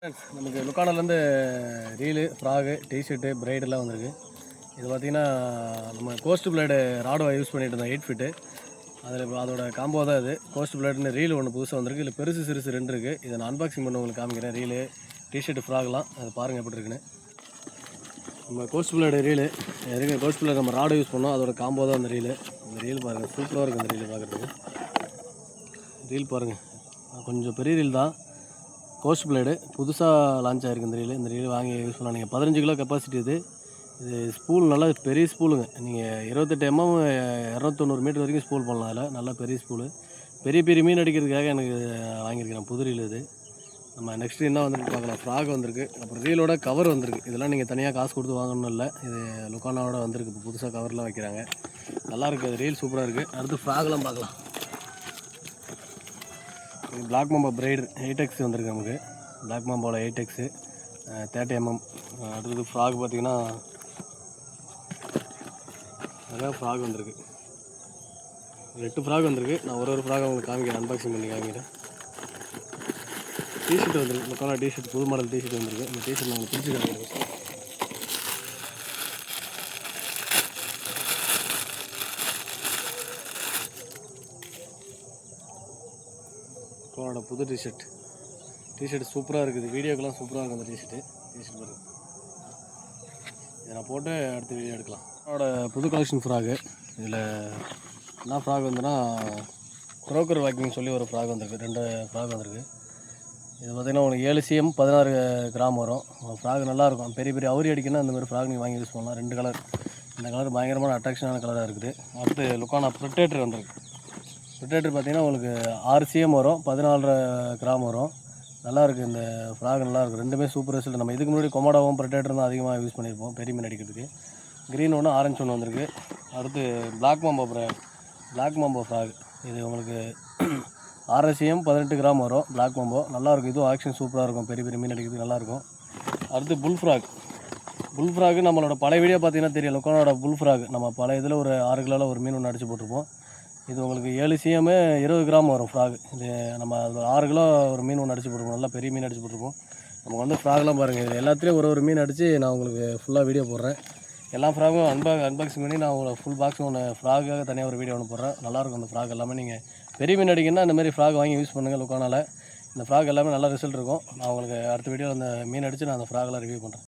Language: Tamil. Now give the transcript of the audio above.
நமக்கு லுக்கானாலேருந்து ரீலு ஃப்ராகு டிஷர்ட்டு பிரைடெல்லாம் வந்திருக்கு. இது பார்த்திங்கன்னா நம்ம கோஸ்ட் பிளேடு ராடோ யூஸ் பண்ணிட்டு இருந்தோம் 8 ஃபீட்டு. அதில் இப்போ அதோட காம்போ தான் இது. கோஸ்ட் பிளேடுன்னு ரீல் ஒன்று புதுசாக வந்திருக்கு. இதில் பெருசு சிறுசு 2 இருக்குது. இதை நான் அன்பாக்சிங் பண்ணி உங்களுக்கு காமிக்கிறேன். ரீலு டிஷர்ட்டு ஃப்ராக்லாம் அது பாருங்கள் எப்படி இருக்குன்னு. நம்ம கோஸ்ட் பிளேடு ரீலு எதுக்கு கோஸ்ட் பிளேடு நம்ம ராடோ யூஸ் பண்ணோம், அதோட காம்போ தான் அந்த ரீலு. இந்த ரீல் பாருங்கள், சூப்பராக இருக்குது அந்த ரீல் பார்க்குறதுக்கு. ரீல் பாருங்கள், கொஞ்சம் பெரிய ரீல் தான். கோஸ்ட் பிளேடு புதுசாக லான்ச் ஆகிருக்கு இந்த ரீல் வாங்கி யூஸ் பண்ணலாம். நீங்கள் 15 கிலோ கெப்பாசிட்டி இது ஸ்பூல் நல்லா பெரிய ஸ்பூலுங்க. நீங்கள் 28 mm 290 மீட்டர் வரைக்கும் ஸ்பூல் பண்ணலாம். அதில் நல்லா பெரிய ஸ்பூலு. பெரிய பெரிய மீன் அடிக்கிறதுக்காக எனக்கு வாங்கியிருக்கிறேன் புது ரீல் இது. நம்ம நெக்ஸ்ட்டு என்ன வந்துருக்கு பார்க்கலாம். ஃப்ராக் வந்திருக்கு, அப்புறம் ரீலோட கவர் வந்திருக்கு. இதெல்லாம் நீங்கள் தனியாக காசு கொடுத்து வாங்கணும் இல்லை, இது லுக்கானாவோட வந்திருக்கு. இப்போ புதுசாக கவர்லாம் வைக்கிறாங்க, நல்லாயிருக்கு. அது ரீல் சூப்பராக இருக்குது. அடுத்து ஃப்ராக்லாம் பார்க்கலாம். பிளாக் மாம்பா பிரைடு 8X வந்திருக்கு நமக்கு. பிளாக் மாம்பாவில் 8X 30 mm. அடுத்தது ஃப்ராக் பார்த்திங்கன்னா நிறையா ஃப்ராக் வந்திருக்கு. 8 ஃப்ராக் வந்திருக்கு. நான் ஒரு ஃப்ராக் உங்களுக்கு காமிக்கிறேன், அன்பாக்சிங் பண்ணி காமிக்கிறேன். டிஷர்ட் வந்திருக்கு, லுக்கானா டிஷர்ட், புது மாடல் டிஷர்ட் வந்திருக்கு. இந்த டிஷர்ட் நான் உங்களுக்கு பிடிச்சி காமிக்கிறேன். லுக்கானோட புது டிஷர்ட் சூப்பராக இருக்குது. வீடியோக்கெல்லாம் சூப்பராக இருக்கும் அந்த டிஷர்ட் பாருங்கள். இதை நான் போட்டு அடுத்த வீடியோ எடுக்கலாம். என்னோட புது கலெக்ஷன் ஃப்ராகு. இதில் என்ன ஃப்ராக் வந்துன்னா குரோக்கர் வாக்கிங் சொல்லி ஒரு ஃப்ராக் வந்திருக்கு. 2 ஃப்ராக் வந்திருக்கு. இது பார்த்திங்கன்னா உங்களுக்கு 7 cm 16 கிராம் வரும். ஃப்ராக் நல்லாயிருக்கும். பெரிய பெரிய அவுரி அடிக்கணும்னா அந்த மாதிரி ஃப்ராக் நீங்கள் வாங்கி யூஸ் பண்ணலாம். 2 கலர். இந்த கலர் பயங்கரமான அட்ராக்ஷனான கலராக இருக்குது. அடுத்து லுக்கானா ப்ரொட்டேட்டர் வந்திருக்கு. ப்ரொட்டேட்டர் பார்த்திங்கன்னா உங்களுக்கு 6 cm வரும், 14 கிராம் வரும். நல்லாயிருக்கு. இந்த ஃப்ராக் நல்லாயிருக்கு. ரெண்டுமே சூப்பர் ரிசல்ட். நம்ம இதுக்கு முன்னாடி கொமோடாவும் ப்ரொட்டேட்டர் தான் அதிகமாக யூஸ் பண்ணியிருப்போம் பெரிய மீன் அடிக்கிறதுக்கு. க்ரீன் ஒன்று, ஆரஞ்சு ஒன்று வந்திருக்கு. அடுத்து பிளாக் மாம்போ ஃப்ராக். இது உங்களுக்கு 6 cm 18 கிராம் வரும். பிளாக் மாம்போ நல்லாயிருக்கும். இதுவும் ஆக்ஷன் சூப்பராக இருக்கும். பெரிய பெரிய மீன் அடிக்கிறதுக்கு நல்லாயிருக்கும். அடுத்து புல் ஃப்ராக் நம்மளோட பழைய வீடியோ பார்த்தீங்கன்னா தெரியும். லுக்கானோட புல் ஃப்ராக் நம்ம பழைய இதில் ஒரு 6 கிலோவில் ஒரு மீன் ஒன்று அடித்து போட்டிருப்போம். இது உங்களுக்கு 7 cm 20 கிராம் வரும் ஃப்ராக். இது நம்ம அதில் 6 கிலோ ஒரு மீன் ஒன்று அடித்து போட்டிருப்போம். நல்லா பெரிய மீன் அடித்து போட்டிருப்போம். நமக்கு வந்து ஃப்ராக்லாம் பாருங்கள். இது எல்லாத்துலேயும் ஒரு மீன் அடித்து நான் உங்களுக்கு ஃபுல்லாக வீடியோ போடுறேன். எல்லா ஃப்ராகும் அன்பாக்சிங் பண்ணி நான் உங்களுக்கு ஃபுல் பாக்ஸ் ஒன்று ஃப்ராகாக தனியாக ஒரு வீடியோ ஒன்று போடுறேன். நல்லாயிருக்கும் அந்த ஃப்ராக் எல்லாமே. நீங்கள் பெரிய மீன் அடிக்கணும்னா இந்த மாதிரி ஃப்ராக் வாங்கி யூஸ் பண்ணுங்கள். லுக்கானால இந்த ஃப்ராக் எல்லாமே நல்ல ரிசல்ட் இருக்கும். நான் உங்களுக்கு அடுத்த வீடியோவில் அந்த மீன் அடித்து நான் அந்த ஃப்ராகெலாம் ரிவ்யூ பண்ணுறேன்.